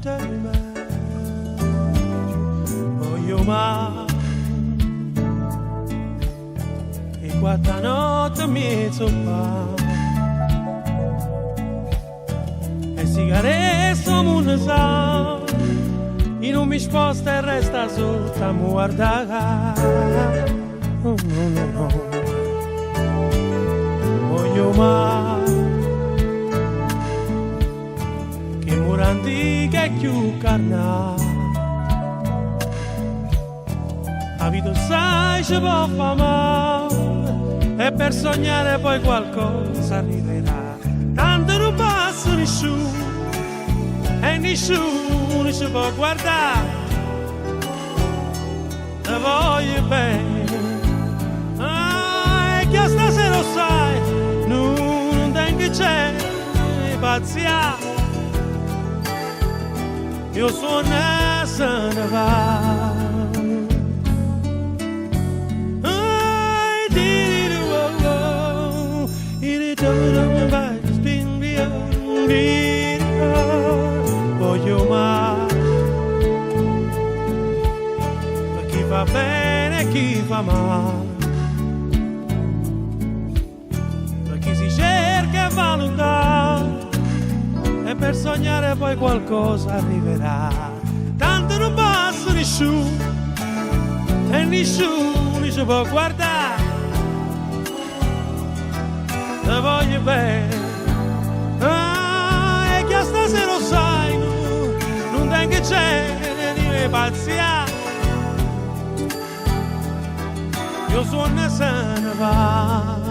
tell me, voglio mai. E quanta notte mi zoppa e sigaretto non sa e non mi sposta e resta sotto a guardare. No, no, no, no. Voglio mai che morandi che più carnale la vita sai ci può fare male e per sognare poi qualcosa arriverà. Tanto non passa nessuno e nessuno ci può guardare. Te voglio bene, e che stasera lo sai, non tengo c'è pazzia. Io sono se ne va. Voglio mai, ma chi fa bene e chi fa male, ma chi si cerca e va lontano e per sognare poi qualcosa arriverà. Tanto non passa nessuno e nessuno ci può guardare. Te voglio bene, e che stasera lo sai, non tengo c'è di pazzia. Io sono se ne va.